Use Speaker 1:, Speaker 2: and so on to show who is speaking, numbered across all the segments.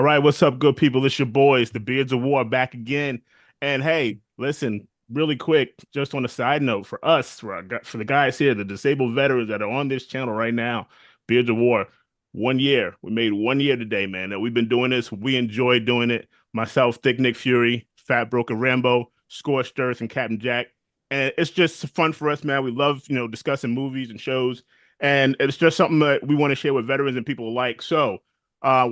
Speaker 1: All right, what's up, good people? It's your boys, the Beards of War, back again. And hey, listen, really quick, just on a side note, for us, for the guys here, the disabled veterans that are on this channel right now, Beards of War, 1 year. We made 1 year today, man. That we've been doing this. We enjoy doing it. Myself, Thick Nick Fury, Fat Broken Rambo, Scorched Earth, and Captain Jack. And it's just fun for us, man. We love, discussing movies and shows, and it's just something that we want to share with veterans and people alike. So, uh,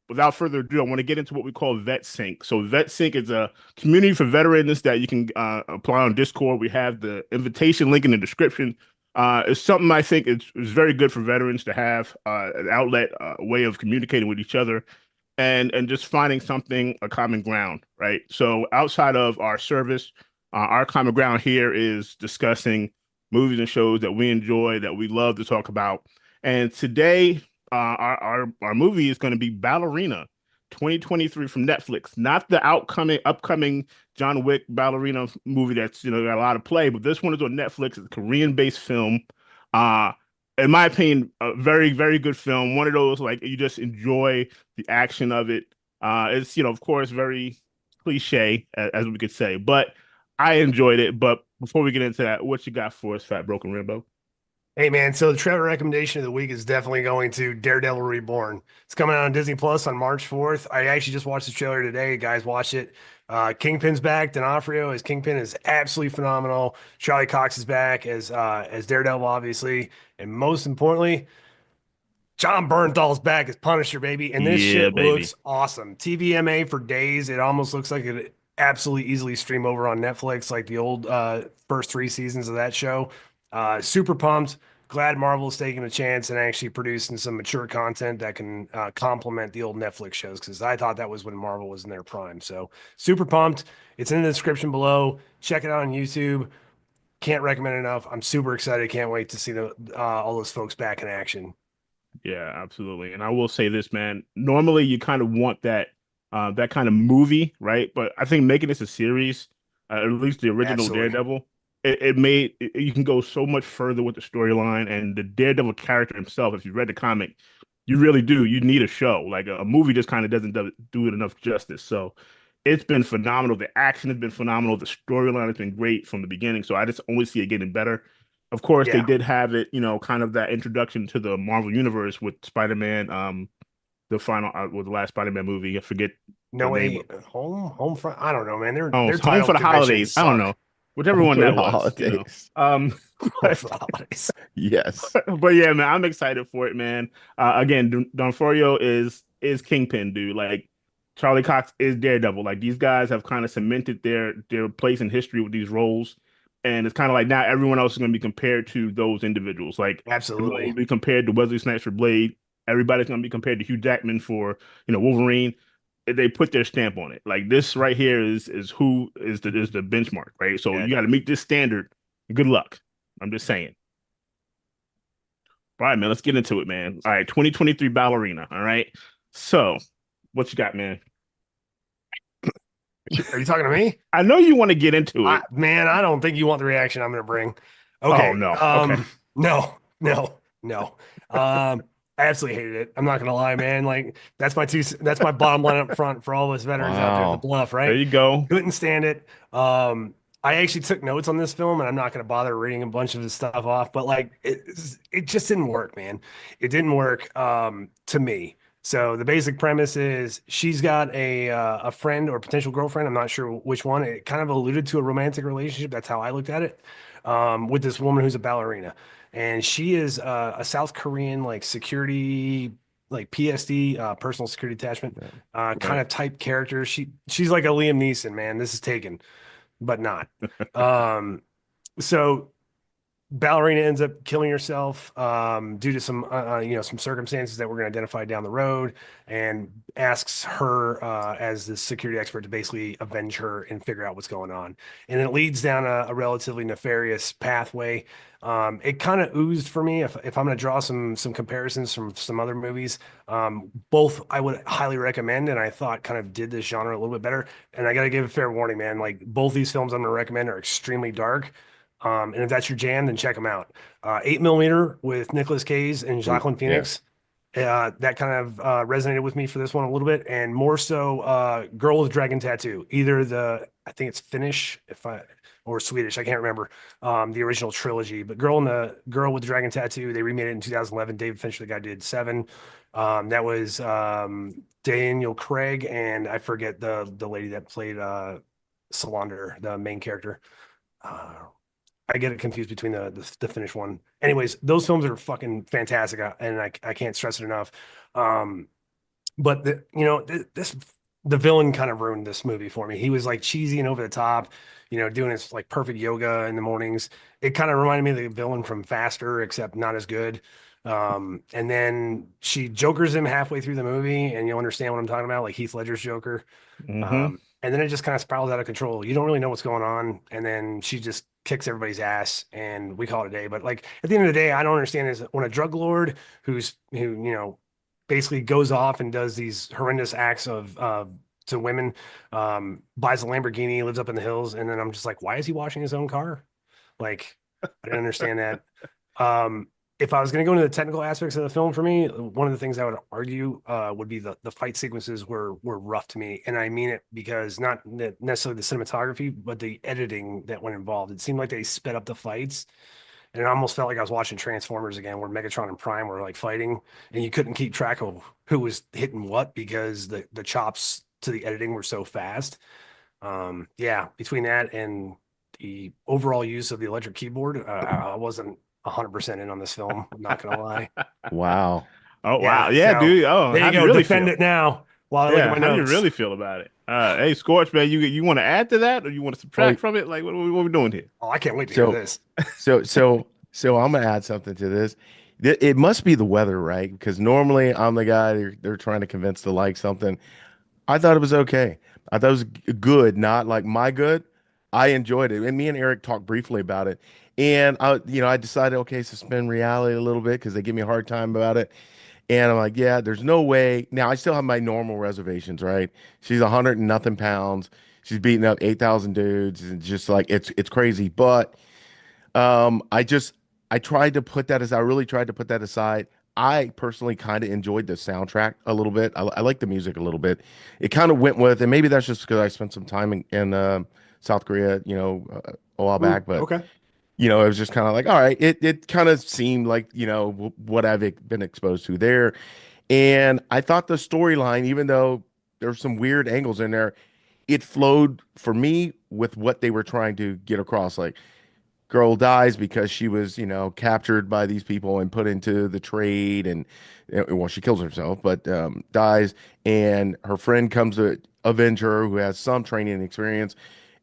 Speaker 1: without further ado, I want to get into what we call Vet Sync. So Vet Sync is a community for veterans that you can apply on Discord. We have the invitation link in the description. It's something I think is very good for veterans to have an outlet, a way of communicating with each other, and just finding something, a common ground, right? So outside of our service, our common ground here is discussing movies and shows that we enjoy, that we love to talk about. And today, our movie is going to be Ballerina 2023 from Netflix, not the upcoming John Wick Ballerina movie that's got a lot of play, but this one is on Netflix. It's a Korean-based film. Uh, in my opinion, a very, very good film. One of those like you just enjoy the action of it. It's of course very cliche as we could say, but I enjoyed it. But before we get into that, what you got for us, Fat Broken Rambo?
Speaker 2: Hey man, so the trailer recommendation of the week is definitely going to Daredevil Reborn. It's coming out on Disney Plus on March 4th. I actually just watched the trailer today. Guys, watch it. Kingpin's back. D'Onofrio as Kingpin is absolutely phenomenal. Charlie Cox is back as Daredevil, obviously, and most importantly, John Bernthal's back as Punisher, baby. And this
Speaker 1: Yeah,
Speaker 2: shit
Speaker 1: baby.
Speaker 2: looks awesome. TVMA for days. It almost looks like it absolutely easily stream over on Netflix, like the old first three seasons of that show. Super pumped. Glad Marvel's taking a chance and actually producing some mature content that can complement the old Netflix shows because I thought that was when Marvel was in their prime. So super pumped. It's in the description below. Check it out on YouTube. Can't recommend it enough. I'm super excited. Can't wait to see the all those folks back in action.
Speaker 1: Yeah, absolutely. And I will say this, man. Normally, you kind of want that kind of movie, right? But I think making this a series, at least the original
Speaker 2: Absolutely.
Speaker 1: Daredevil, it made you can go so much further with the storyline and the Daredevil character himself. If you read the comic, you really do. You need a show. Like a movie just kind of doesn't do it enough justice. So it's been phenomenal. The action has been phenomenal. The storyline has been great from the beginning. So I just only see it getting better. Of course, they
Speaker 2: Yeah.
Speaker 1: did have it, kind of that introduction to the Marvel universe with Spider-Man, the final, with the last Spider-Man movie. I forget the
Speaker 2: No
Speaker 1: name
Speaker 2: way.
Speaker 1: of.
Speaker 2: Home front. I don't know, man. Their
Speaker 1: Oh,
Speaker 2: their
Speaker 1: it's Home
Speaker 2: title
Speaker 1: for the
Speaker 2: conventions
Speaker 1: Holidays. I don't
Speaker 2: suck.
Speaker 1: know, whichever one
Speaker 3: For the
Speaker 1: that was.
Speaker 3: holidays.
Speaker 2: Home
Speaker 1: But
Speaker 2: for the holidays.
Speaker 3: Yes.
Speaker 1: but yeah, man, I'm excited for it, man. Again, Donforio is Kingpin, dude. Like Charlie Cox is Daredevil. Like these guys have kind of cemented their place in history with these roles, and it's kind of like now everyone else is going to be compared to those individuals. Like everyone will
Speaker 2: Absolutely.
Speaker 1: be compared to Wesley Snipes for Blade. Everybody's going to be compared to Hugh Jackman for Wolverine. They put their stamp on it. Like this right here is who is the benchmark, right? So
Speaker 2: Yeah.
Speaker 1: you got to meet this standard. Good luck. I'm just saying. All right, man, let's get into it, man. All right, 2023 Ballerina. All right. So, what you got, man?
Speaker 2: Are you talking to me?
Speaker 1: I know you want to get into it.
Speaker 2: Man, I don't think you want the reaction I'm going to bring.
Speaker 1: Oh,
Speaker 2: Okay.
Speaker 1: no. Okay.
Speaker 2: No, no, no. I absolutely hated it. I'm not going to lie, man. Like that's my bottom line up front for all of us veterans out there, the
Speaker 3: Wow.
Speaker 2: bluff,
Speaker 1: There
Speaker 2: right?
Speaker 1: you go.
Speaker 2: Couldn't stand it. I actually took notes on this film and I'm not going to bother reading a bunch of the stuff off, but like it just didn't work, man. It didn't work to me. So the basic premise is she's got a friend or potential girlfriend. I'm not sure which one. It kind of alluded to a romantic relationship. That's how I looked at it. With this woman who's a ballerina, and she is a South Korean like security, like PSD, personal security attachment,
Speaker 3: Right.
Speaker 2: kind
Speaker 1: Right.
Speaker 2: of type character. She's like a Liam Neeson, man. This is taken, but not. Um, so Ballerina ends up killing herself due to some some circumstances that we're going to identify down the road, and asks her as the security expert to basically avenge her and figure out what's going on. And it leads down a relatively nefarious pathway. It kind of oozed for me. If I'm going to draw some comparisons from some other movies, both I would highly recommend, and I thought kind of did this genre a little bit better. And I got to give a fair warning, man. Like both these films I'm going to recommend are extremely dark. And if that's your jam, then check them out. 8 millimeter with Nicolas Cage and
Speaker 3: Ooh,
Speaker 2: Jacqueline
Speaker 3: yeah.
Speaker 2: Phoenix. That kind of resonated with me for this one a little bit, and more so, Girl with Dragon Tattoo. Either I think it's Finnish, if I or Swedish, I can't remember. The original trilogy, but Girl with the Dragon Tattoo, they remade it in 2011. David Fincher, the guy, did Seven. That was Daniel Craig, and I forget the lady that played Solander, the main character. Uh, I get it confused between the Finnish one. Anyways, those films are fucking fantastic, and I can't stress it enough. Um, but the villain kind of ruined this movie for me. He was like cheesy and over the top, doing his like perfect yoga in the mornings. It kind of reminded me of the villain from Faster, except not as good. And then she jokers him halfway through the movie, and you'll understand what I'm talking about, like Heath Ledger's Joker.
Speaker 1: Hmm.
Speaker 2: And then it just kind of spirals out of control. You don't really know what's going on, and then she just kicks everybody's ass, and we call it a day. But like at the end of the day, I don't understand is when a drug lord who basically goes off and does these horrendous acts of to women, buys a Lamborghini, lives up in the hills, and then I'm just like, why is he washing his own car? Like, I didn't understand that. Um, if I was going to go into the technical aspects of the film, for me, one of the things I would argue would be the fight sequences were rough to me, and I mean it because not necessarily the cinematography, but the editing that went involved. It seemed like they sped up the fights, and it almost felt like I was watching Transformers again, where Megatron and Prime were like fighting, and you couldn't keep track of who was hitting what because the chops to the editing were so fast. Yeah, between that and the overall use of the electric keyboard, I wasn't 100% in on this film. I'm not gonna lie.
Speaker 3: Wow.
Speaker 1: Oh wow,
Speaker 2: Yeah,
Speaker 1: yeah,
Speaker 2: so
Speaker 1: dude. Oh,
Speaker 2: there
Speaker 1: how
Speaker 2: you
Speaker 1: do you
Speaker 2: go.
Speaker 1: really
Speaker 2: Defend
Speaker 1: feel?
Speaker 2: it now while I look at
Speaker 1: Yeah,
Speaker 2: my
Speaker 1: how do you
Speaker 2: notes.
Speaker 1: really feel about it? Hey, Scorch, man, you want to add to that, or you want to
Speaker 3: Oh,
Speaker 1: subtract from it? Like, what we doing here?
Speaker 2: Oh, I can't wait to hear
Speaker 3: so
Speaker 2: this.
Speaker 3: so I'm gonna add something to this. It must be the weather, right? Because normally I'm the guy they're trying to convince to like something. I thought it was okay. I thought it was good, not like my good. I enjoyed it, and me and Eric talked briefly about it. And I decided, okay, suspend reality a little bit because they give me a hard time about it. And I'm like, yeah, there's no way. Now I still have my normal reservations, right? She's 100 and nothing pounds. She's beating up 8,000 dudes, and just like it's crazy. But I just I tried to put that as I really tried to put that aside. I personally kind of enjoyed the soundtrack a little bit. I like the music a little bit. It kind of went with, and maybe that's just because I spent some time in South Korea, a while back. But
Speaker 2: Okay.
Speaker 3: it was just kind of like, all right, it kind of seemed like what I've been exposed to there, and I thought the storyline, even though there's some weird angles in there, it flowed for me with what they were trying to get across. Like, girl dies because she was, captured by these people and put into the trade, and well, she kills herself, but dies, and her friend comes to avenge her, who has some training and experience,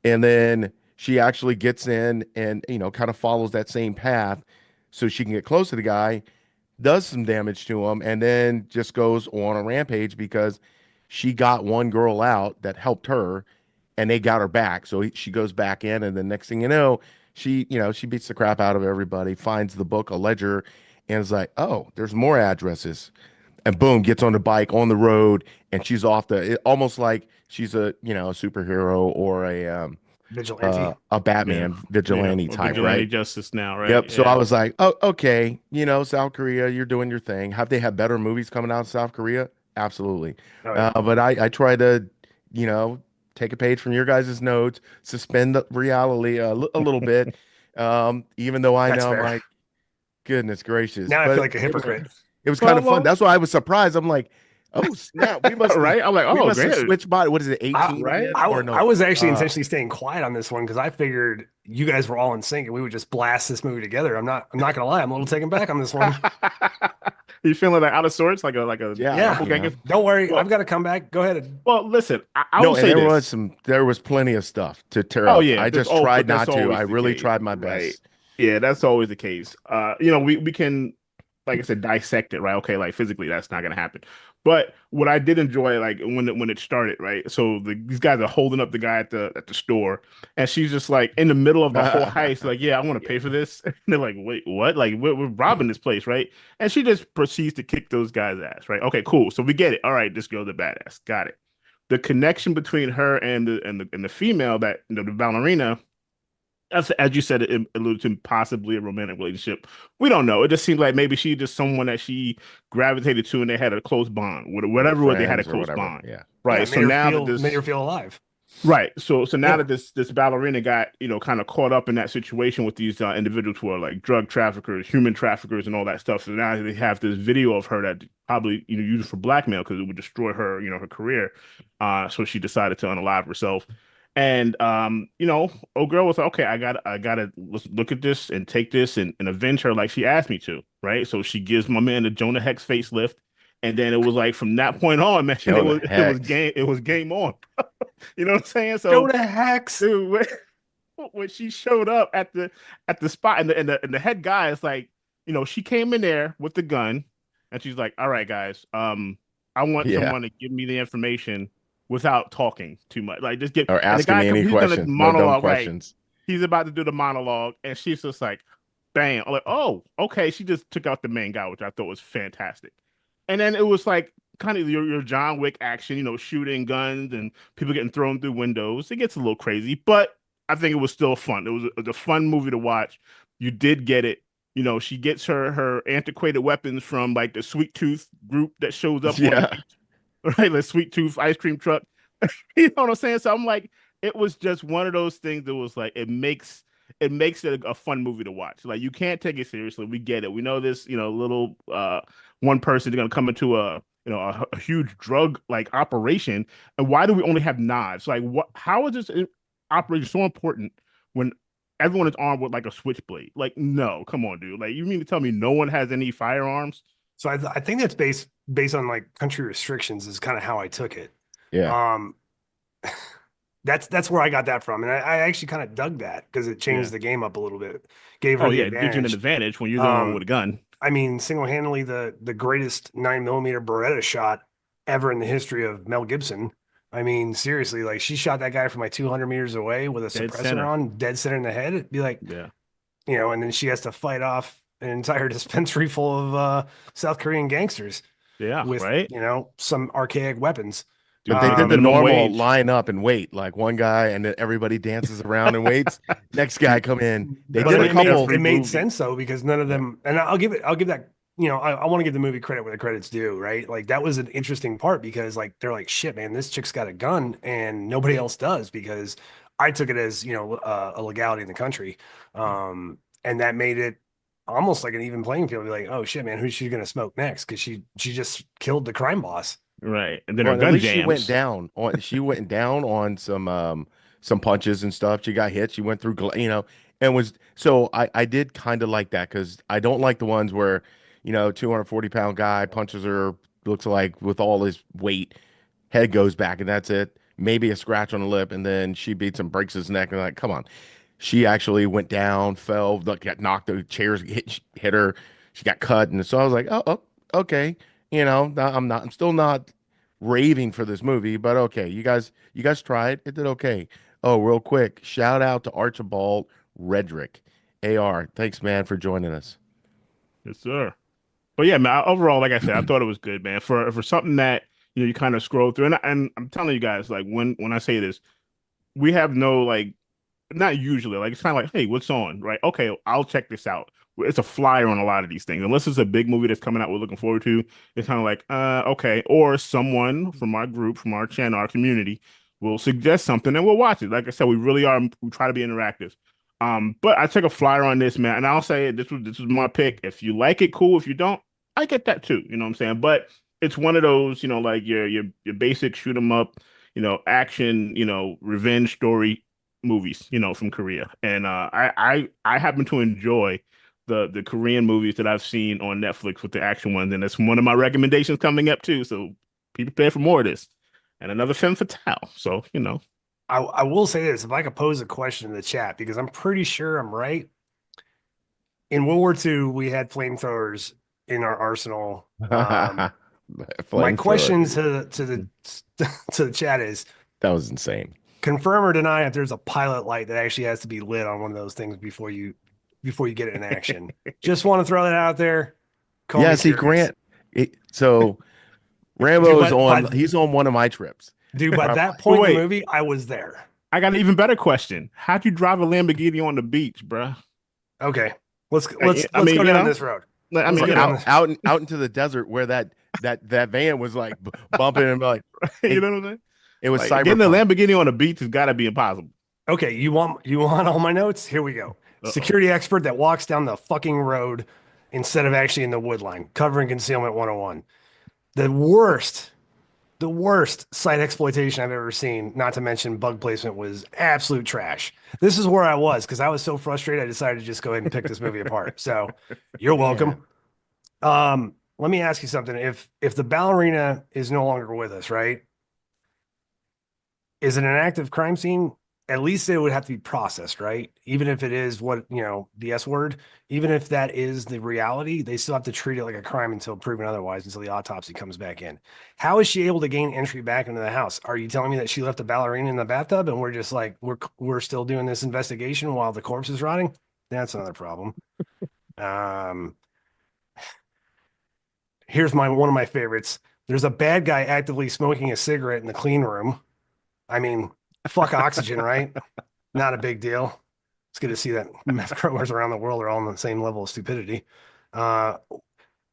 Speaker 3: and then she actually gets in and kind of follows that same path so she can get close to the guy, does some damage to him, and then just goes on a rampage because she got one girl out that helped her, and they got her back. So she goes back in, and the next thing you know, she beats the crap out of everybody, finds the book, a ledger, and is like, oh, there's more addresses. And boom, gets on the bike on the road, and she's off almost like she's a superhero or
Speaker 2: Vigilante.
Speaker 3: a
Speaker 1: Yeah,
Speaker 3: Batman
Speaker 1: yeah,
Speaker 3: vigilante
Speaker 1: or
Speaker 3: type,
Speaker 1: vigilante
Speaker 3: right?
Speaker 1: justice now, right?
Speaker 3: Yep. So I
Speaker 1: Yeah.
Speaker 3: was like, oh, okay, South Korea, you're doing your thing. Have they had better movies coming out of South Korea? Absolutely.
Speaker 2: Oh yeah.
Speaker 3: But I try to, you know, take a page from your guys' notes, suspend the reality a little bit. Even though I
Speaker 2: That's
Speaker 3: know I'm
Speaker 2: fair.
Speaker 3: like, goodness gracious,
Speaker 2: Now I feel
Speaker 3: but
Speaker 2: like a hypocrite.
Speaker 3: it was kind
Speaker 1: Well,
Speaker 3: of fun.
Speaker 1: well,
Speaker 3: That's why I was surprised. I'm like, oh snap,
Speaker 1: right. I'm like,
Speaker 3: we
Speaker 1: oh,
Speaker 3: must have
Speaker 1: great,
Speaker 3: switched body. What is it,
Speaker 2: I
Speaker 3: 18
Speaker 1: right?
Speaker 3: again? Or
Speaker 2: I
Speaker 3: no?
Speaker 2: was actually
Speaker 3: Uh,
Speaker 2: intentionally staying quiet on this one because I figured you guys were all in sync and we would just blast this movie together. I'm not gonna lie, I'm a little taken back on this one.
Speaker 1: You feeling like out of sorts, like a
Speaker 3: yeah,
Speaker 2: Yeah.
Speaker 1: doppelganger?
Speaker 2: Don't worry, I've
Speaker 1: Well,
Speaker 2: got to come back. Go ahead.
Speaker 1: listen, I will
Speaker 3: no, and
Speaker 1: say this.
Speaker 3: there was plenty of stuff to tear
Speaker 1: Oh
Speaker 3: up.
Speaker 1: yeah,
Speaker 3: I
Speaker 1: there's
Speaker 3: just
Speaker 1: oh, but
Speaker 3: tried
Speaker 1: that's
Speaker 3: not to. I
Speaker 1: always the
Speaker 3: really
Speaker 1: case,
Speaker 3: tried my
Speaker 1: right?
Speaker 3: best.
Speaker 1: Yeah, that's always the case. We can, like I said, dissect it, right? Okay, like physically, that's not gonna happen. But what I did enjoy, like when it started, right? So these guys are holding up the guy at the store, and she's just like in the middle of the whole heist, like, yeah, I want to pay for this. And they're like, wait, what? Like we're robbing this place, right? And she just proceeds to kick those guys' ass, right? Okay, cool. So we get it. All right, this girl's a badass. Got it. The connection between her and the female, that the ballerina, as you said, it alluded to possibly a romantic relationship. We don't know. It just seems like maybe she just someone that she gravitated to, and they had a close bond.
Speaker 3: Like
Speaker 1: Whatever, they had a
Speaker 3: friends or
Speaker 1: close
Speaker 3: whatever.
Speaker 1: bond,
Speaker 3: Yeah.
Speaker 2: Yeah,
Speaker 1: right? So now that
Speaker 2: made her
Speaker 1: this
Speaker 2: feel alive.
Speaker 1: Right. So now
Speaker 2: Yeah.
Speaker 1: that this ballerina got, kind of caught up in that situation with these individuals who are like drug traffickers, human traffickers, and all that stuff. So now they have this video of her that probably, used for blackmail because it would destroy her, her career. So she decided to unalive herself. And old girl was like, okay, I gotta let's look at this and take this and avenge her like she asked me to, right? So she gives my man the Jonah Hex facelift. And then it was like from that point on, man,
Speaker 3: Jonah Hex.
Speaker 1: it was game on. You know what I'm saying? So,
Speaker 2: Jonah Hex.
Speaker 1: dude, when she showed up at the spot, and the head guy is like, she came in there with the gun, and she's like, "All right, guys, I want
Speaker 3: Yeah.
Speaker 1: someone to give me the information without talking too much. Like, just give."
Speaker 3: Or
Speaker 1: And the
Speaker 3: asking
Speaker 1: guy,
Speaker 3: me any
Speaker 1: he's gonna
Speaker 3: questions. No dumb
Speaker 1: monologue, right?
Speaker 3: questions.
Speaker 1: He's about to do the monologue, and she's just like, "Bam!" I'm like, "Oh, okay." She just took out the main guy, which I thought was fantastic. And then it was like kind of your John Wick action, shooting guns and people getting thrown through windows. It gets a little crazy, but I think it was still fun. It was a fun movie to watch. You did get it. She gets her antiquated weapons from like the Sweet Tooth group that shows up on
Speaker 3: Yeah.
Speaker 1: the right, like Sweet Tooth ice cream truck. You know what I'm saying? So I'm like, it was just one of those things that was like it makes it a fun movie to watch. Like you can't take it seriously. We get it. We know this, little one person is gonna come into a huge drug like operation. And why do we only have knives? Like what how is this operation so important when everyone is armed with like a switchblade? Like, no, come on, dude. Like you mean to tell me no one has any firearms?
Speaker 2: So I think that's based on like country restrictions is kind of how I took it.
Speaker 3: Yeah.
Speaker 2: Um, that's where I got that from, and I actually kind of dug that because it
Speaker 1: Yeah.
Speaker 2: changed the game up a little bit, gave her
Speaker 1: Oh
Speaker 2: the
Speaker 1: yeah, it gives you an
Speaker 2: advantage.
Speaker 1: advantage when you're the only one
Speaker 2: Um,
Speaker 1: with a gun.
Speaker 2: I mean, single-handedly the greatest 9 millimeter Beretta shot ever in the history of Mel Gibson. I mean, seriously, like she shot that guy from like 200 meters away with a
Speaker 1: Dead
Speaker 2: suppressor
Speaker 1: center.
Speaker 2: on, dead center in the head. It'd be like,
Speaker 1: Yeah.
Speaker 2: and then she has to fight off an entire dispensary full of South Korean gangsters
Speaker 1: Yeah,
Speaker 2: with,
Speaker 1: right?
Speaker 2: some archaic weapons.
Speaker 3: But
Speaker 1: Dude
Speaker 3: they
Speaker 1: making
Speaker 3: did the
Speaker 1: minimum
Speaker 3: normal
Speaker 1: wage.
Speaker 3: line up and wait, like one guy, and then everybody dances around and waits. Next guy come in. They
Speaker 1: That's
Speaker 2: But
Speaker 3: did a
Speaker 1: like
Speaker 3: couple.
Speaker 1: every
Speaker 2: it made
Speaker 1: movie.
Speaker 2: sense though because none of
Speaker 3: Yeah.
Speaker 2: them, and I'll give that, I want to give the movie credit where the credit's due, right? Like that was an interesting part because like they're like, shit, man, this chick's got a gun and nobody else does because I took it as a legality in the country, and that made it almost like an even playing field. Be like, oh shit, man, who's she gonna smoke next? Because she just killed the crime boss.
Speaker 1: Right. And then
Speaker 3: Well,
Speaker 1: her
Speaker 3: and at
Speaker 1: gun
Speaker 3: least
Speaker 1: jams.
Speaker 3: she went down on some punches and stuff. She got hit. She went through, and was so I did kind of like that because I don't like the ones where 240-pound guy punches her, looks like with all his weight, head goes back and that's it. Maybe a scratch on the lip, and then she beats him, breaks his neck, and like, come on. She actually went down, fell, got knocked. The chairs hit her. She got cut, and so I was like, oh, okay. I'm still not raving for this movie, but okay, you guys tried. It did okay. Oh, real quick, shout out to Archibald Redrick. AR, thanks man for joining us.
Speaker 1: Yes, sir. But yeah, man, overall, like I said, I thought it was good, man. For something that, you kind of scroll through. And I'm telling you guys, like when I say this, we have no like not usually like it's kind of like, hey, what's on? Right. Okay, I'll check this out. It's a flyer on a lot of these things. Unless it's a big movie that's coming out we're looking forward to, it's kind of like, okay. Or someone from our group, from our channel, our community will suggest something and we'll watch it. Like I said, we try to be interactive. But I took a flyer on this, man, and I'll say this was my pick. If you like it, cool. If you don't, I get that too. You know what I'm saying? But it's one of those, like your basic shoot 'em up, action, revenge story movies, from Korea. And I happen to enjoy the Korean movies that I've seen on Netflix with the action ones, and that's one of my recommendations coming up too. So be prepared for more of this. And another femme fatale. So,
Speaker 2: I will say this, if I could pose a question in the chat, because I'm pretty sure I'm right. In World War II, we had flamethrowers in our arsenal. My
Speaker 3: Flamethrower.
Speaker 2: question to the chat is
Speaker 3: That was insane.
Speaker 2: confirm or deny if there's a pilot light that actually has to be lit on one of those things before you get it in action. Just want to throw that out there. Call
Speaker 3: Yeah,
Speaker 2: me
Speaker 3: see,
Speaker 2: curious.
Speaker 3: So
Speaker 2: Dude,
Speaker 3: Rambo's on. He's on one of my trips.
Speaker 2: dude, by
Speaker 3: I'm
Speaker 2: that
Speaker 3: like,
Speaker 1: but
Speaker 2: point in the
Speaker 1: wait,
Speaker 2: movie, I was there.
Speaker 1: I got an even better question. How'd you drive a Lamborghini on the beach, bruh?
Speaker 2: Okay, let's
Speaker 1: I
Speaker 2: let's
Speaker 1: mean,
Speaker 2: go down this road.
Speaker 1: I
Speaker 2: Let's
Speaker 1: mean,
Speaker 2: go down this.
Speaker 3: out into the desert where that van was like bumping and like
Speaker 1: you
Speaker 3: it,
Speaker 1: know what I'm saying?
Speaker 3: it was
Speaker 1: Like getting a
Speaker 3: cyberpunk.
Speaker 1: Lamborghini on the beach has got to be impossible.
Speaker 2: Okay, you want all my notes? Here we go.
Speaker 1: Uh-oh.
Speaker 2: Security expert that walks down the fucking road instead of actually in the wood line, covering concealment 101. The worst, the worst site exploitation I've ever seen, not to mention bug placement, was absolute trash. This is where I was because I was so frustrated I decided to just go ahead and pick this movie apart. So you're
Speaker 3: Man.
Speaker 2: welcome. Let me ask you something. If the ballerina is no longer with us, right? Is it an active crime scene? At least it would have to be processed, right? Even if it is what, the S word, even if that is the reality, they still have to treat it like a crime until proven otherwise, until the autopsy comes back in. How is she able to gain entry back into the house? Are you telling me that she left the ballerina in the bathtub and we're just like, we're still doing this investigation while the corpse is rotting? That's another problem. Um, Here's one of my favorites. There's a bad guy actively smoking a cigarette in the clean room. I mean, fuck oxygen, right? Not a big deal. It's good to see that meth growers around the world are all on the same level of stupidity. Uh,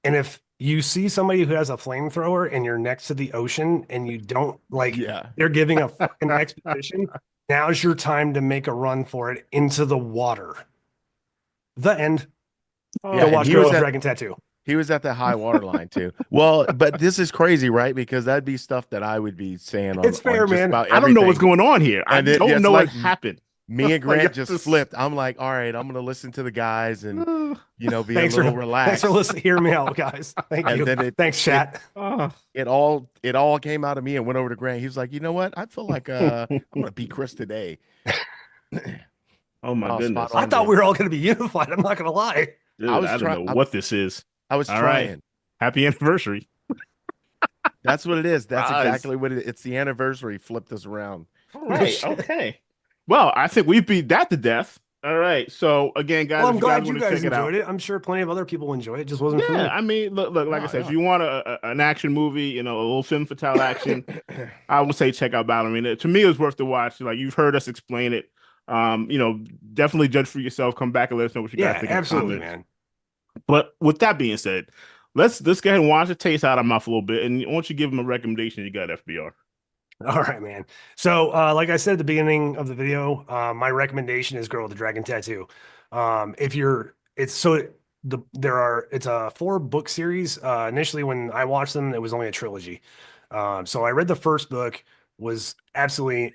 Speaker 2: and if you see somebody who has a flamethrower and you're next to the ocean and you don't like,
Speaker 3: Yeah.
Speaker 2: they're giving a fucking expedition, now's your time to make a run for it into the water. The end.
Speaker 1: Oh,
Speaker 2: Go
Speaker 3: And
Speaker 2: watch
Speaker 3: he
Speaker 2: Girl
Speaker 3: was
Speaker 2: with
Speaker 3: at
Speaker 2: Dragon Tattoo.
Speaker 3: the high water line too. Well, but this is crazy, right? Because that'd be stuff that I would be saying
Speaker 2: It's
Speaker 3: on
Speaker 2: fair,
Speaker 3: just
Speaker 2: man.
Speaker 3: about
Speaker 1: I don't know what's
Speaker 3: everything.
Speaker 1: going on here. I
Speaker 3: And
Speaker 1: don't
Speaker 3: it's
Speaker 1: know what
Speaker 3: like
Speaker 1: happened.
Speaker 3: me and
Speaker 1: Like,
Speaker 3: Grant just flipped. I'm like, all right, I'm gonna listen to the guys and be a
Speaker 2: Thanks
Speaker 3: little
Speaker 2: for
Speaker 3: relaxed.
Speaker 2: listening. Hear me out, guys. Thank
Speaker 3: And
Speaker 2: you.
Speaker 3: then
Speaker 2: Thanks, chat.
Speaker 1: oh.
Speaker 3: it all came out of me and went over to Grant. He was like, you know what? I feel like I'm gonna beat Chris today.
Speaker 1: Oh my
Speaker 3: Oh, spot
Speaker 1: goodness,
Speaker 2: I
Speaker 3: on,
Speaker 2: thought
Speaker 3: dude.
Speaker 2: we were all going to be unified. I'm not going to lie.
Speaker 3: I
Speaker 1: dude!
Speaker 3: was
Speaker 1: I don't
Speaker 3: trying.
Speaker 1: know what this is.
Speaker 3: I was
Speaker 1: All right,
Speaker 3: trying.
Speaker 1: happy anniversary.
Speaker 3: That's what it is. That's
Speaker 1: Surprise.
Speaker 3: exactly what it is. It's the anniversary. Flipped us around.
Speaker 1: All
Speaker 2: No
Speaker 1: right,
Speaker 2: shit.
Speaker 1: okay. Well, I think we beat that to death. All right. So again,
Speaker 2: Well,
Speaker 1: guys, if
Speaker 2: I'm
Speaker 1: you guys
Speaker 2: glad you
Speaker 1: want to
Speaker 2: guys
Speaker 1: check it out,
Speaker 2: enjoyed it. I'm sure plenty of other people enjoy it. It just wasn't for
Speaker 1: yeah,
Speaker 2: me.
Speaker 1: I mean, look, like I
Speaker 3: No,
Speaker 1: said, if
Speaker 3: no.
Speaker 1: you want an action movie, a little femme fatale action, I would say check out Ballerina. To me, it was worth the watch. Like you've heard us explain it. Definitely judge for yourself. Come back and let us know what you guys
Speaker 2: Yeah,
Speaker 1: think in the
Speaker 2: absolutely,
Speaker 1: comments.
Speaker 2: man.
Speaker 1: But with that being said, let's go ahead and wash the taste out of my mouth a little bit. And once you give them a recommendation, you got FBR.
Speaker 2: All right, man. So, like I said at the beginning of the video, my recommendation is Girl with the Dragon Tattoo. If you're, it's so it's a 4-book series. Initially, when I watched them, it was only a trilogy. So I read the first book, was absolutely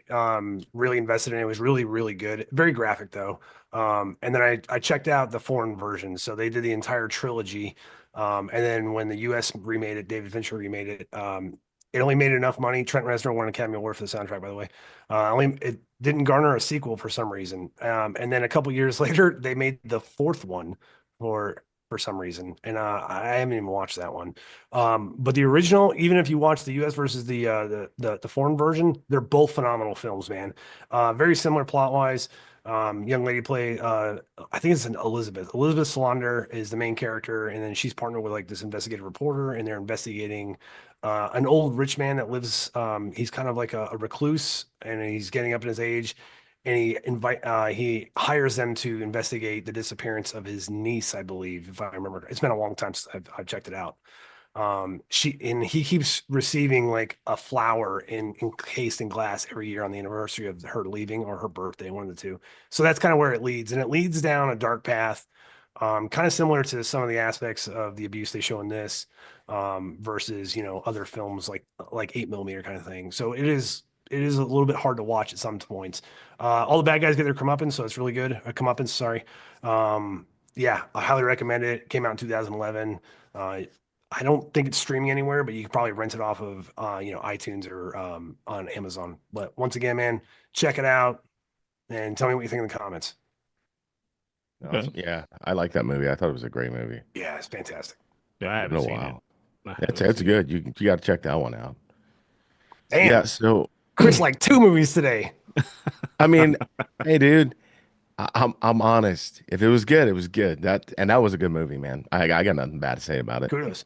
Speaker 2: really invested in it. It was really, really good. Very graphic though. And then I checked out the foreign version. So they did the entire trilogy. And then when the US remade it, David Fincher remade it. It only made enough money. Trent Reznor won an Academy Award for the soundtrack, by the way. Only it didn't garner a sequel for some reason. And then a couple years later, they made the 4th one for some reason, and I haven't even watched that one. But the original, even if you watch the U.S. versus the foreign version, they're both phenomenal films, man. Very similar plot wise. Young lady play, I think it's an Elizabeth. Elizabeth Salander is the main character, and then she's partnered with like this investigative reporter, and they're investigating an old rich man that lives. He's kind of like a recluse, and he's getting up in his age, and he hires them to investigate the disappearance of his niece, I believe, if I remember. It's been a long time since I've checked it out. He keeps receiving like a flower encased in glass every year on the anniversary of her leaving or her birthday, one of the two. So that's kind of where it leads, and it leads down a dark path, kind of similar to some of the aspects of the abuse they show in this, versus other films like 8 millimeter kind of thing. So it is a little bit hard to watch at some points. All the bad guys get their comeuppance, so it's really good. Comeuppance, sorry. Yeah, I highly recommend it. It came out in 2011. I don't think it's streaming anywhere, but you can probably rent it off of iTunes or on Amazon. But once again, man, check it out and tell me what you think in the comments.
Speaker 3: Awesome. Yeah, I like that movie. I thought it was a great movie.
Speaker 2: Yeah, it's fantastic.
Speaker 1: Yeah, I
Speaker 3: It's been
Speaker 1: haven't
Speaker 3: a
Speaker 1: seen it.
Speaker 3: while.
Speaker 1: I
Speaker 3: That's
Speaker 1: haven't seen it.
Speaker 3: good. You got to check that one out. Yeah.
Speaker 2: Damn,
Speaker 3: So,
Speaker 2: Chris like 2 movies today.
Speaker 3: I mean, hey, dude, I'm honest. If it was good, it was good. That was a good movie, man. I got nothing bad to say about it.
Speaker 2: Kudos.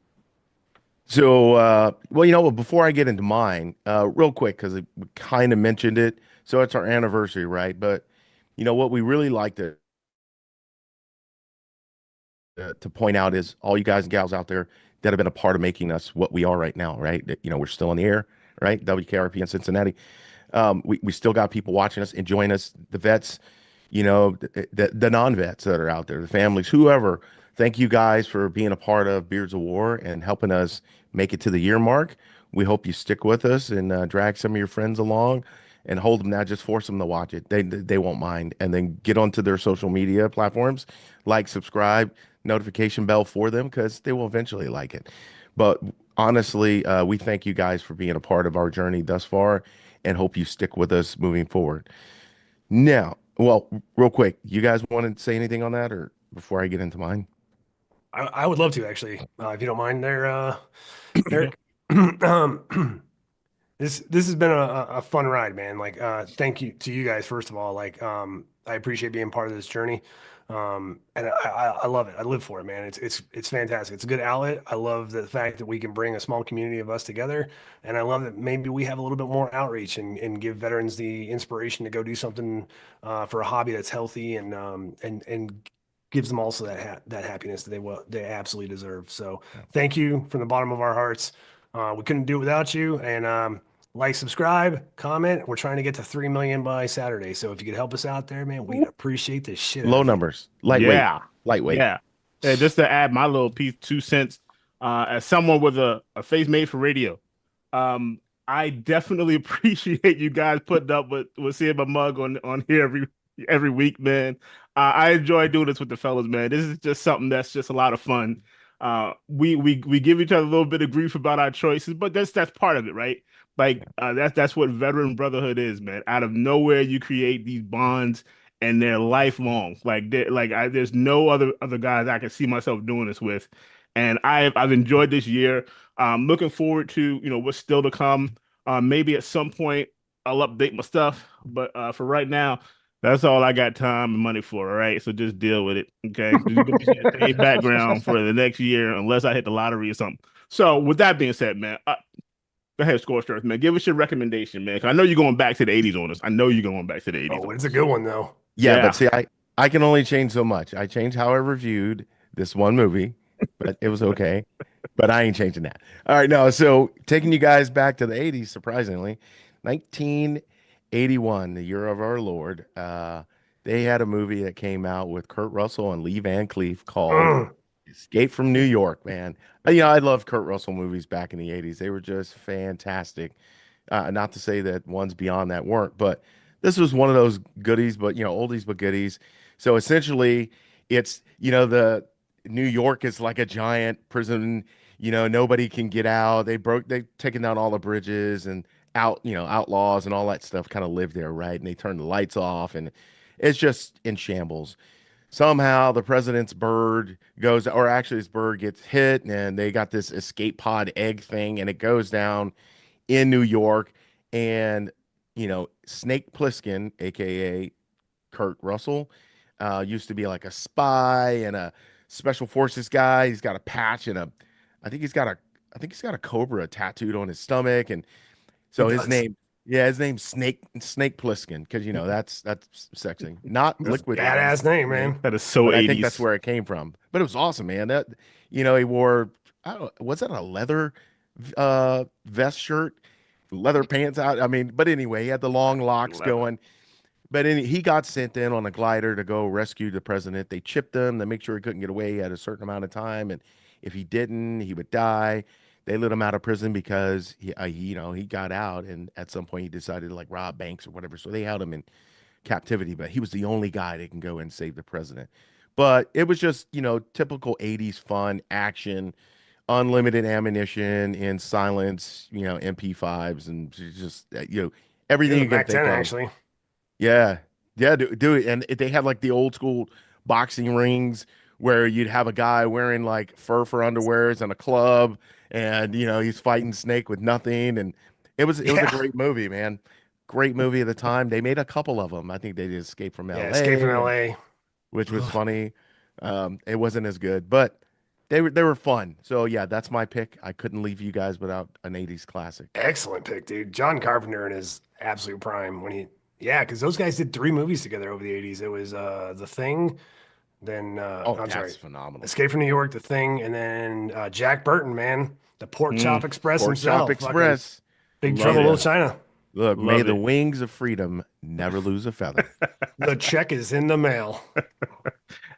Speaker 3: So, well, before I get into mine, real quick, because we kind of mentioned it. So it's our anniversary, right? But what we really like to point out is all you guys and gals out there that have been a part of making us what we are right now, right? We're still on the air, right? WKRP in Cincinnati. We still got people watching us, enjoying us, the vets, the non-vets that are out there, the families, whoever. Thank you guys for being a part of Beards of War and helping us make it to the year mark. We hope you stick with us and drag some of your friends along and hold them now. Just force them to watch it. They won't mind. And then get onto their social media platforms, like, subscribe, notification bell for them because they will eventually like it. But honestly, we thank you guys for being a part of our journey thus far and hope you stick with us moving forward. Now, well, real quick, you guys want to say anything on that or before I get into mine?
Speaker 2: I would love to actually, if you don't mind there,
Speaker 1: Yeah.
Speaker 2: Eric. um, this has been a fun ride, man. Like, thank you to you guys, first of all. Like, I appreciate being part of this journey. And I love it. I live for it, man. It's fantastic. It's a good outlet. I love the fact that we can bring a small community of us together. And I love that maybe we have a little bit more outreach and give veterans the inspiration to go do something for a hobby that's healthy and gives them also that happiness that they absolutely deserve. So thank you from the bottom of our hearts. We couldn't do it without you. And like, subscribe, comment. We're trying to get to 3 million by Saturday. So if you could help us out there, man, we'd appreciate the shit out
Speaker 3: Low
Speaker 2: of you.
Speaker 3: numbers, lightweight,
Speaker 1: Yeah.
Speaker 3: lightweight.
Speaker 1: Yeah. And just to add my little piece, 2 cents, as someone with a face made for radio, I definitely appreciate you guys putting up with seeing my mug on here every week, man. I enjoy doing this with the fellas, man. This is just something that's just a lot of fun. We give each other a little bit of grief about our choices, but that's part of it, right? Like that's what veteran brotherhood is, man. Out of nowhere, you create these bonds, and they're lifelong. There's no other guys I can see myself doing this with, and I've enjoyed this year. Looking forward to what's still to come. Maybe at some point I'll update my stuff, but for right now, that's all I got time and money for. All right, so just deal with it. Okay, you're gonna see the same background for the next year unless I hit the lottery or something. So with that being said, man, go ahead, Scorched Earth, man. Give us your recommendation, man. 'Cause I know you're going back to the '80s on us. I know you're going back to the '80s
Speaker 2: Oh,
Speaker 1: on
Speaker 2: it's a
Speaker 1: us.
Speaker 2: good one though.
Speaker 3: Yeah, but
Speaker 1: Yeah.
Speaker 3: see, I can only change so much. I changed how I reviewed this one movie, but it was okay. But I ain't changing that. All right, no. So taking you guys back to the 80s, surprisingly, 1981, the year of our Lord. They had a movie that came out with Kurt Russell and Lee Van Cleef called
Speaker 2: Mm.
Speaker 3: Escape from New York, man. I love Kurt Russell movies back in the 80s. They were just fantastic. Not to say that ones beyond that weren't, but this was one of those goodies, but oldies but goodies. So essentially, it's the New York is like a giant prison. Nobody can get out. They've taken down all the bridges and outlaws and all that stuff kind of live there, right? And they turn the lights off, and it's just in shambles. Somehow the president's bird goes, or actually his bird gets hit, and they got this escape pod egg thing, and it goes down in New York. And, Snake Plissken, aka Kurt Russell, used to be like a spy and a special forces guy. He's got a patch and I think he's got a, I think he's got a cobra tattooed on his stomach. And
Speaker 2: He
Speaker 3: so
Speaker 2: does.
Speaker 3: his name's Snake Plissken because that's sexy, not
Speaker 2: That's a
Speaker 3: Liquid
Speaker 2: badass name,
Speaker 3: Snake,
Speaker 2: man.
Speaker 1: That is so
Speaker 3: but I think that's
Speaker 1: 80s.
Speaker 3: where it came from. But it was awesome, man. That he wore, I don't, was that a leather vest shirt, leather pants out? I mean, but anyway, he had the long locks
Speaker 1: Leather.
Speaker 3: going. But he got sent in on a glider to go rescue the president. They chipped him to make sure he couldn't get away. He had a certain amount of time, and if he didn't, he would die. They let him out of prison because he got out, and at some point he decided to like rob banks or whatever. So they held him in captivity. But he was the only guy that can go and save the president. But it was just typical '80s fun action, unlimited ammunition in silence, MP5s, and just everything
Speaker 2: Even
Speaker 3: you can
Speaker 2: back then,
Speaker 3: think of.
Speaker 2: actually.
Speaker 3: Yeah. Yeah, do it. And they had like the old school boxing rings where you'd have a guy wearing like fur for underwears and a club and he's fighting Snake with nothing and it was a
Speaker 2: Yeah.
Speaker 3: great movie, man. Great movie at the time. They made a couple of them. I think they did Escape from
Speaker 2: Yeah. Escape from
Speaker 3: LA and
Speaker 2: LA.
Speaker 3: which was funny. It wasn't as good, but they were fun. So yeah, that's my pick. I couldn't leave you guys without an 80s classic.
Speaker 2: Excellent pick, dude. John Carpenter in his absolute prime when he Yeah, because those guys did 3 movies together over the 80s. It was The Thing, then
Speaker 3: Oh,
Speaker 2: I'm sorry,
Speaker 3: that's phenomenal.
Speaker 2: Escape from New York, The Thing, and then Jack Burton, man, the Pork Chop
Speaker 1: Mm,
Speaker 2: Express
Speaker 3: Pork Chop
Speaker 2: himself, fucking
Speaker 3: Express.
Speaker 2: Big
Speaker 1: love
Speaker 2: Trouble in
Speaker 1: it.
Speaker 2: Little China.
Speaker 3: Look, may
Speaker 1: Love
Speaker 3: the
Speaker 1: it.
Speaker 3: wings of freedom never lose a feather.
Speaker 2: The check is in the mail.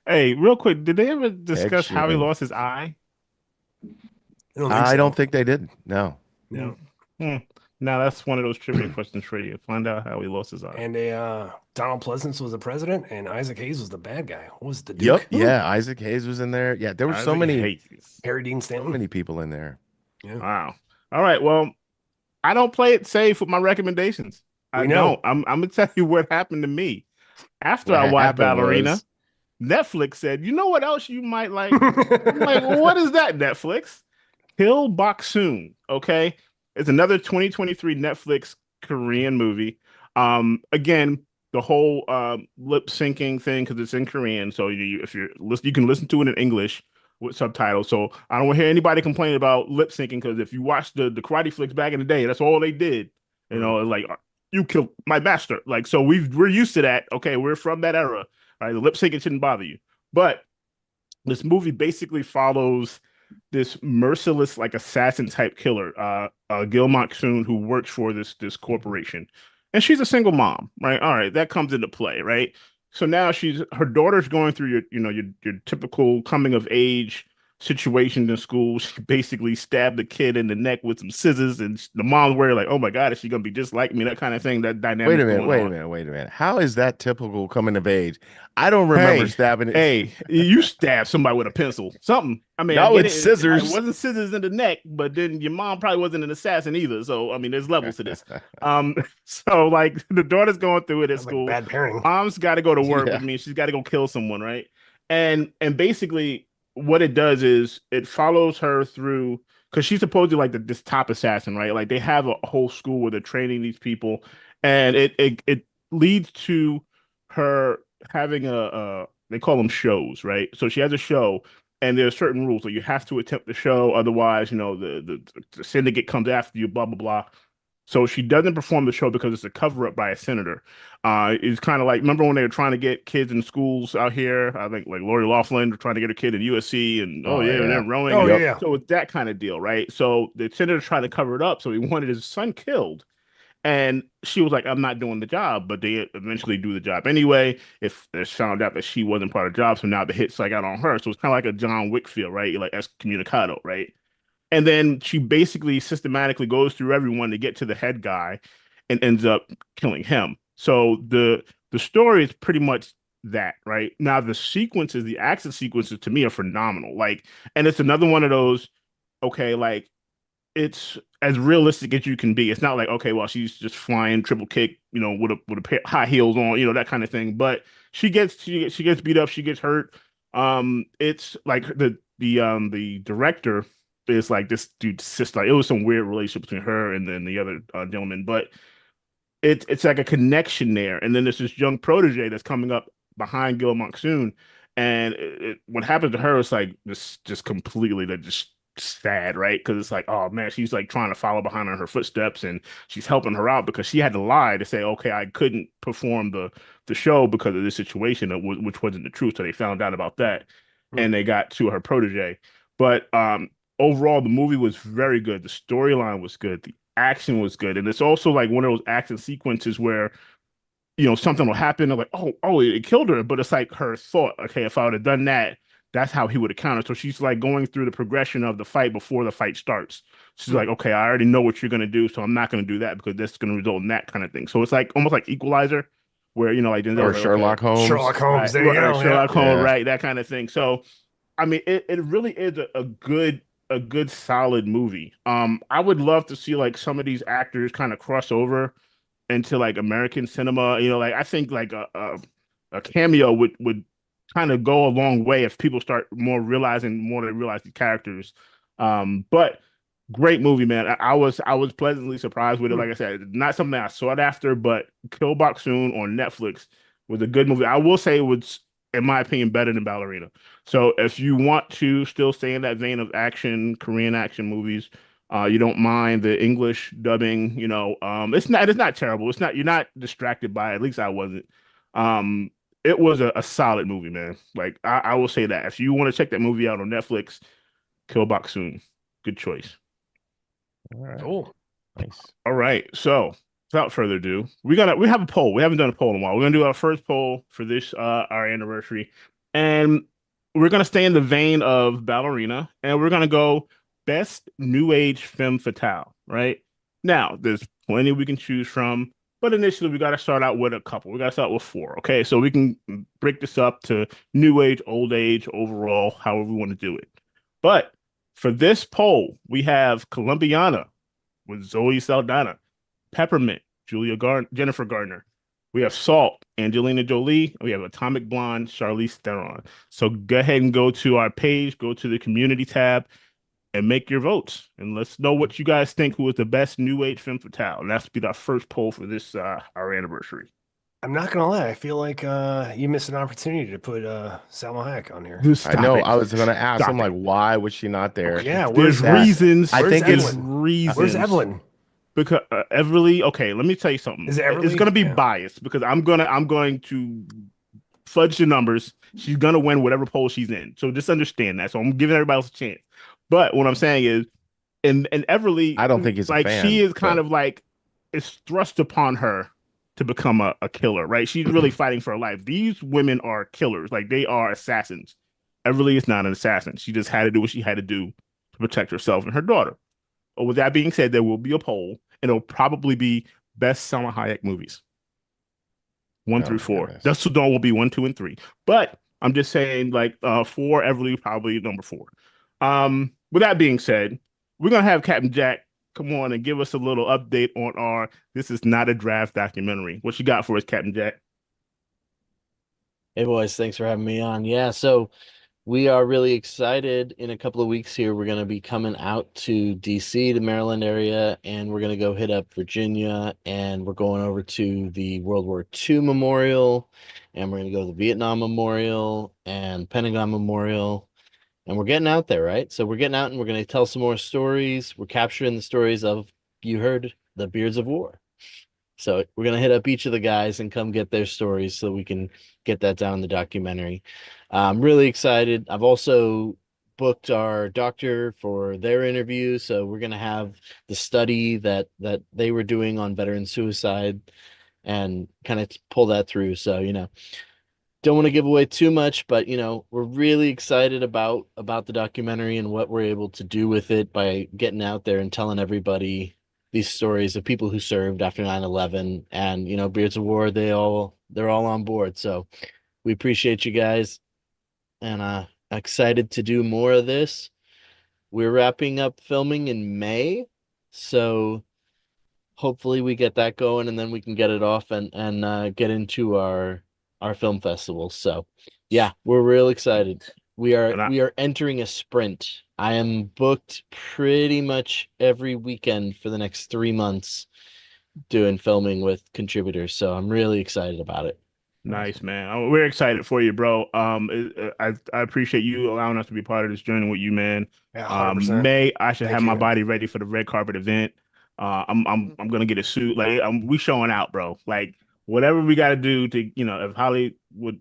Speaker 1: Hey, real quick, did they ever
Speaker 3: Ed
Speaker 1: discuss how he
Speaker 3: Sheeran.
Speaker 1: lost his eye?
Speaker 2: I don't think
Speaker 3: I don't
Speaker 2: so.
Speaker 3: think they did. No.
Speaker 1: Hmm.
Speaker 2: No.
Speaker 1: Hmm. Now that's one of those trivia questions for you. Find out how he lost his eye.
Speaker 2: And Donald Pleasance was the president, and Isaac Hayes was the bad guy. What was the
Speaker 3: Yep.
Speaker 2: Duke?
Speaker 3: Yeah. Isaac Hayes was in there. Yeah. There were
Speaker 1: Isaac Hayes.
Speaker 2: Harry Dean
Speaker 3: so
Speaker 2: Stanton.
Speaker 3: many people in there.
Speaker 2: Yeah,
Speaker 1: Wow. All right. Well, I don't play it safe with my recommendations. I
Speaker 2: we
Speaker 1: don't.
Speaker 2: know.
Speaker 1: I'm gonna tell you what happened to me after
Speaker 3: What
Speaker 1: I watched
Speaker 3: happened
Speaker 1: Ballerina.
Speaker 3: was,
Speaker 1: Netflix said, "You know what else you might like?" I'm like, well, "What is that, Netflix?" Kill Boksoon. Okay, it's another 2023 Netflix Korean movie. Again, the whole lip syncing thing because it's in Korean, so if you're listen, you can listen to it in English with subtitles. So I don't want to hear anybody complain about lip syncing because if you watch the karate flicks back in the day, that's all they did. You know, like you killed my master. Like so, we're used to that. Okay, we're from that era. All right, the lip syncing shouldn't bother you, but this movie basically follows this merciless like assassin type killer, Gil Soon, who works for this corporation, and she's a single mom, right? All right, that comes into play, right? So now her daughter's going through your typical coming of age situations in school. She basically stabbed the kid in the neck with some scissors, and the mom's worried like, oh my god, is she gonna be just like me? That kind of thing. That
Speaker 3: wait
Speaker 1: dynamic's
Speaker 3: a minute,
Speaker 1: going
Speaker 3: wait a
Speaker 1: on.
Speaker 3: minute, wait a minute. How is that typical coming of age? I don't remember
Speaker 1: Hey,
Speaker 3: stabbing it.
Speaker 1: hey, you stabbed somebody with a pencil, something. I mean, I
Speaker 3: Not
Speaker 1: get
Speaker 3: with
Speaker 1: it. It
Speaker 3: scissors.
Speaker 1: wasn't scissors in the neck, but then your mom probably wasn't an assassin either. So, I mean, there's levels to this. So like the daughter's going through it at
Speaker 2: sounds like
Speaker 1: school.
Speaker 2: bad parenting.
Speaker 1: Mom's got to go to work, which
Speaker 3: Yeah.
Speaker 1: means she's got to go kill someone, right? And basically, what it does is it follows her through because she's supposedly like this top assassin, right? Like they have a whole school where they're training these people, and it leads to her having a they call them shows, right? So she has a show, and there's certain rules. So you have to attempt the show, otherwise, the syndicate comes after you, blah blah blah. So she doesn't perform the show because it's a cover up by a senator. It's kind of like remember when they were trying to get kids in schools out here? I think like Lori Loughlin were trying to get a kid in USC, and oh
Speaker 3: Oh
Speaker 1: yeah, they're
Speaker 3: yeah.
Speaker 1: rowing,
Speaker 2: Oh
Speaker 1: and
Speaker 3: Yep.
Speaker 2: yeah,
Speaker 1: so it's that kind of deal, right? So the senator tried to cover it up, so he wanted his son killed. And she was like, I'm not doing the job, but they eventually do the job anyway. If it's found out that she wasn't part of the job, so now the hit's like out on her. So it's kind of like a John Wick feel, right? Like excommunicado, right? And then she basically systematically goes through everyone to get to the head guy and ends up killing him. So the story is pretty much that, right? Now the sequences, the action sequences to me are phenomenal. Like, and it's another one of those, okay, like it's as realistic as you can be. It's not like okay, well, she's just flying triple kick, with a pair high heels on, that kind of thing. But she gets beat up, she gets hurt. It's like the director is like this dude's sister. Like, it was some weird relationship between her and then the other gentleman, but it's like a connection there. And then there's this young protege that's coming up behind Gil Soon, and what happens to her is like this just completely that just sad, right? Because it's like, oh man, she's like trying to follow behind on her footsteps, and she's helping her out because she had to lie to say, okay, I couldn't perform the show because of this situation, which wasn't the truth. So they found out about that, and they got to her protege. But overall, the movie was very good. The storyline was good. The action was good, and it's also like one of those action sequences where something will happen. They're like, oh, it killed her, but it's like her thought. Okay, if I would have done that, that's how he would have countered. So she's like going through the progression of the fight before the fight starts. She's like, okay, I already know what you're gonna do, so I'm not gonna do that because that's gonna result in that kind of thing. So it's like almost like Equalizer, where like Denzel
Speaker 3: Or
Speaker 1: was like, okay,
Speaker 3: Sherlock Holmes.
Speaker 2: Sherlock Holmes.
Speaker 1: right,
Speaker 2: There you
Speaker 1: right,
Speaker 2: go. Yeah.
Speaker 1: Sherlock Holmes,
Speaker 3: Yeah.
Speaker 1: right, that kind of thing. So I mean, it really is a good solid movie. I would love to see like some of these actors kind of cross over into like American cinema. Like I think like a cameo would kind of go a long way if people start realizing more they realize the characters. But great movie, man. I was pleasantly surprised with it. Like I said, not something I sought after, but Kill Soon on Netflix was a good movie. I will say it was, in my opinion, better than Ballerina. So if you want to still stay in that vein of action, Korean action movies, You don't mind the English dubbing, it's not terrible. It's not You're not distracted by it. At least I wasn't. Um, it was a solid movie, man. Like I will say that if you want to check that movie out on Netflix, Kill Baksoon, good choice.
Speaker 3: All right.
Speaker 2: Cool.
Speaker 3: Nice.
Speaker 1: All right, so without further ado, we have a poll. We haven't done a poll in a while. We're gonna do our first poll for this our anniversary, and we're gonna stay in the vein of Ballerina, and we're gonna go best new age femme fatale. Right now, there's plenty we can choose from, but initially we got to start out with a couple. We got to start with four. Okay, so we can break this up to new age, old age, overall, however we want to do it. But for this poll, we have Colombiana with Zoe Saldana, Peppermint, Jennifer Gardner. We have Salt, Angelina Jolie. We have Atomic Blonde, Charlize Theron. So go ahead and go to our page, go to the community tab, and make your votes. And let's know what you guys think who is the best new age femme fatale. And that's be our first poll for this our anniversary.
Speaker 2: I'm not gonna lie. I feel like you missed an opportunity to put Salma Hayek on here.
Speaker 3: I know. I was gonna ask.
Speaker 1: Stop
Speaker 3: I'm
Speaker 1: it.
Speaker 3: like, why was she not there?
Speaker 2: Yeah,
Speaker 1: There's
Speaker 3: that?
Speaker 1: reasons.
Speaker 3: I
Speaker 2: Where's
Speaker 3: think
Speaker 1: There's
Speaker 3: it's
Speaker 2: Evelyn?
Speaker 1: reasons.
Speaker 2: Where's Evelyn?
Speaker 1: Because Everly, okay, let me tell you something.
Speaker 2: Is it
Speaker 1: It's
Speaker 2: Everly?
Speaker 1: gonna be
Speaker 2: Yeah.
Speaker 1: biased because I'm going to fudge the numbers. She's gonna win whatever poll she's in. So just understand that. So I'm giving everybody else a chance. But what I'm saying is, and Everly,
Speaker 3: I don't think he's a
Speaker 1: like she
Speaker 3: fan,
Speaker 1: is kind
Speaker 3: but
Speaker 1: of like it's thrust upon her to become a killer, right? She's really fighting for her life. These women are killers, like they are assassins. Everly is not an assassin. She just had to do what she had to do to protect herself and her daughter. With that being said, there will be a poll, and it'll probably be best Salma Hayek movies, one
Speaker 3: oh
Speaker 1: through
Speaker 3: my
Speaker 1: four.
Speaker 3: goodness.
Speaker 1: Dust Till Dawn will be one, two, and three. But I'm just saying, like four, Everly probably number four. With that being said, we're gonna have Captain Jack come on and give us a little update on our "This Is Not a Draft" documentary. What you got for us, Captain Jack?
Speaker 4: Hey boys, thanks for having me on. Yeah, so we are really excited. In a couple of weeks here, we're going to be coming out to DC, the Maryland area, and we're going to go hit up Virginia, and we're going over to the World War II Memorial, and we're going to go to the Vietnam Memorial and Pentagon Memorial, and we're getting out there, right? So we're getting out and we're going to tell some more stories. We're capturing the stories of, you heard, the Beards of War. So we're gonna hit up each of the guys and come get their stories so we can get that down in the documentary. I'm really excited. I've also booked our doctor for their interview, so we're gonna have the study that they were doing on veteran suicide and kind of pull that through. So, don't want to give away too much, but we're really excited about the documentary and what we're able to do with it by getting out there and telling everybody these stories of people who served after 9/11. And Beards of War, they're all on board. So we appreciate you guys, and excited to do more of this. We're wrapping up filming in May, so hopefully we get that going and then we can get it off and get into our film festival. So yeah, we're real excited. We are
Speaker 1: And I,
Speaker 4: we are entering a sprint. I am booked pretty much every weekend for the next 3 months doing filming with contributors. So I'm really excited about it.
Speaker 1: Nice, man. We're excited for you, bro. I appreciate you allowing us to be part of this journey with you, man.
Speaker 2: Yeah, 100%.
Speaker 1: May I should
Speaker 2: Thank
Speaker 1: have my
Speaker 2: you.
Speaker 1: body ready for the red carpet event. I'm gonna get a suit. Like we showing out, bro. Like whatever we got to do to, if Hollywood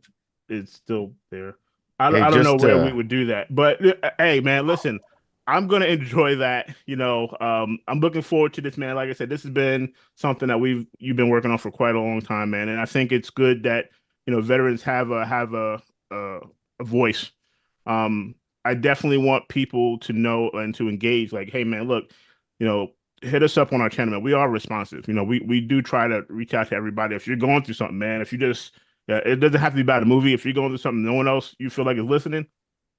Speaker 1: is still there,
Speaker 3: Hey,
Speaker 1: I don't know
Speaker 3: just
Speaker 1: where we would do that. But hey, man, listen, I'm gonna enjoy that. I'm looking forward to this, man. Like I said, this has been something that you've been working on for quite a long time, man. And I think it's good that veterans have a voice. Um, I definitely want people to know and to engage. Like, hey, man, look, you know, hit us up on our channel, man. We are responsive. We do try to reach out to everybody. If you're going through something, man, if you just yeah, it doesn't have to be about a movie. If you're going through something, no one else you feel like is listening,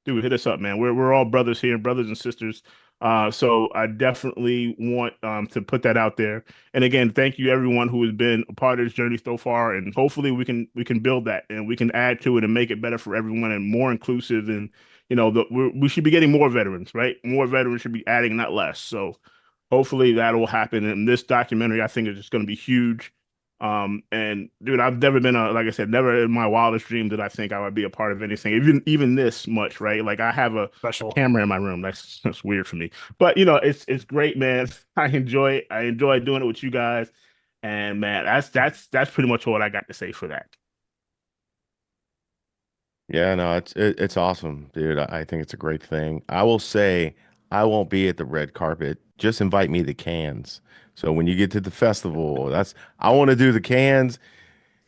Speaker 1: dude, hit us up, man. We're all brothers here, brothers and sisters. So I definitely want to put that out there. And again, thank you everyone who has been a part of this journey so far. And hopefully we can build that and we can add to it and make it better for everyone and more inclusive. And we should be getting more veterans, right? More veterans should be adding, not less. So hopefully that will happen. And this documentary, I think, is just going to be huge. And dude, I've never been like I said, never in my wildest dream did I think I would be a part of anything, even this much, right? Like I have a
Speaker 2: Special.
Speaker 1: camera in my room. That's weird for me. But you know, it's great, man. I enjoy it. I enjoy doing it with you guys. And man, that's pretty much what I got to say for that.
Speaker 3: Yeah, no, it's awesome, dude. I think it's a great thing. I will say I won't be at the red carpet. Just invite me to Cannes. So when you get to the festival, that's I want to do the Cannes.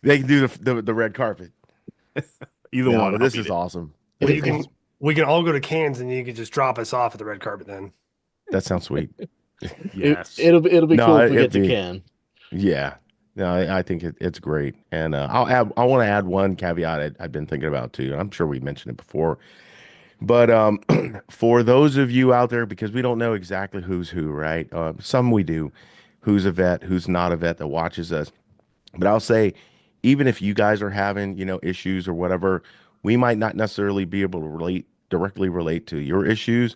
Speaker 3: They can do the red carpet.
Speaker 1: Either
Speaker 3: No,
Speaker 1: one,
Speaker 3: but
Speaker 1: I'll
Speaker 3: this
Speaker 1: be
Speaker 3: is
Speaker 1: there.
Speaker 3: awesome.
Speaker 2: Well,
Speaker 3: It,
Speaker 2: you
Speaker 3: it's
Speaker 2: can we can all go to Cannes and you can just drop us off at the red carpet then.
Speaker 3: that sounds sweet.
Speaker 1: Yes.
Speaker 4: It'll be
Speaker 3: No,
Speaker 4: cool if we get
Speaker 3: it'd
Speaker 4: to
Speaker 3: be
Speaker 4: Cannes.
Speaker 3: yeah. No, I think it's great, and I want to add one caveat I've been thinking about too. I'm sure we mentioned it before, but for those of you out there, because we don't know exactly who's who, right? Some we do, who's a vet, who's not a vet that watches us. But I'll say, even if you guys are having, issues or whatever, we might not necessarily be able to directly relate to your issues.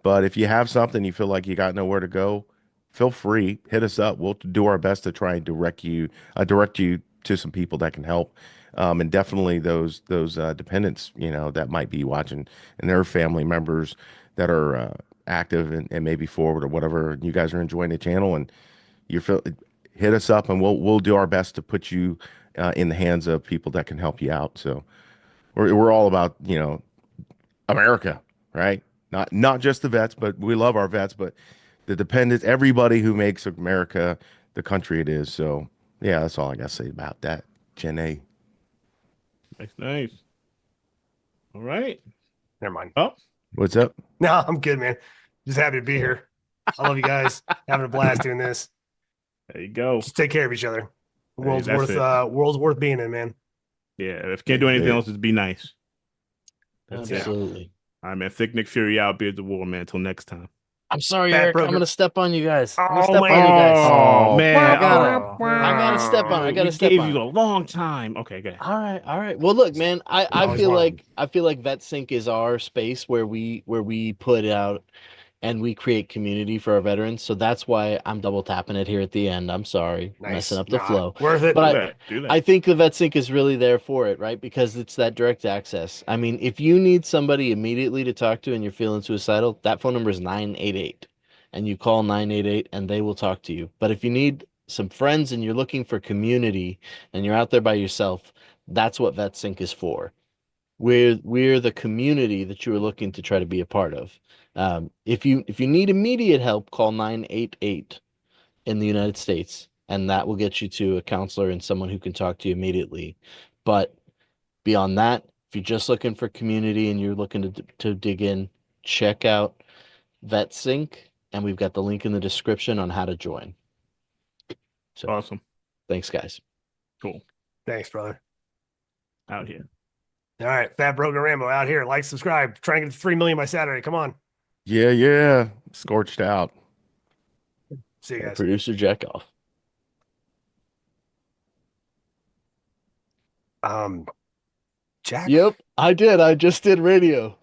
Speaker 3: But if you have something you feel like you got nowhere to go, feel free, hit us up. We'll do our best to try and direct you to some people that can help. And definitely those dependents, that might be watching and their family members that are active and maybe forward or whatever. You guys are enjoying the channel and you feel hit us up and we'll do our best to put you in the hands of people that can help you out. So we're all about America, right? Not just the vets, but we love our vets, but the dependents, everybody who makes America the country it is. So yeah, that's all I got to say about that. Gen A.
Speaker 1: Nice, nice. All right.
Speaker 2: Never mind.
Speaker 1: Oh,
Speaker 3: What's up?
Speaker 2: No, I'm good, man. Just happy to be here. I love you guys. Having a blast doing this.
Speaker 1: there you go.
Speaker 2: Just take care of each other.
Speaker 1: Hey, that's it.
Speaker 2: World's worth being in, man.
Speaker 1: Yeah, if you can't do anything
Speaker 3: Yeah.
Speaker 1: else, just be nice. That's it.
Speaker 4: Absolutely.
Speaker 1: All right, man. Thick Nick Fury out, Beards of War, man. Until next time.
Speaker 4: I'm sorry,
Speaker 2: Bad
Speaker 4: Eric. I'm
Speaker 2: program.
Speaker 4: gonna step on you guys. I'm gonna
Speaker 2: Oh,
Speaker 4: step on
Speaker 2: man.
Speaker 4: you guys.
Speaker 1: Oh,
Speaker 3: Oh,
Speaker 1: man.
Speaker 4: I gotta step on. I
Speaker 1: We
Speaker 4: gotta step
Speaker 1: gave
Speaker 4: on.
Speaker 1: you a long time. Okay, good.
Speaker 4: All right, all right. Well, look, man, I
Speaker 2: always
Speaker 4: feel
Speaker 2: wanted.
Speaker 4: like VetSync is our space where we put out and we create community for our veterans. So that's why I'm double tapping it here at the end. I'm sorry, messing
Speaker 2: Nice.
Speaker 4: up the
Speaker 2: Nah,
Speaker 4: flow.
Speaker 2: worth it.
Speaker 1: Do
Speaker 4: But
Speaker 1: that. Do
Speaker 4: I
Speaker 1: that.
Speaker 4: think the VetSync is really there for it, right? Because it's that direct access. I mean, if you need somebody immediately to talk to and you're feeling suicidal, that phone number is 988. And you call 988 and they will talk to you. But if you need some friends and you're looking for community and you're out there by yourself, that's what VetSync is for. We're the community that you are looking to try to be a part of. If you need immediate help, call 988 in the United States, and that will get you to a counselor and someone who can talk to you immediately. But beyond that, if you're just looking for community and you're looking to dig in, check out VetSync, and we've got the link in the description on how to join. So
Speaker 1: Awesome.
Speaker 4: thanks, guys.
Speaker 1: Cool.
Speaker 2: Thanks, brother.
Speaker 1: Out here.
Speaker 2: All right. Fat Broken Rambo out here. Like, subscribe. Trying to get to 3 million by Saturday. Come on.
Speaker 3: Yeah. Scorched out.
Speaker 2: See you guys.
Speaker 4: Producer Jack off.
Speaker 2: Jack.
Speaker 4: Yep, I did. I just did radio.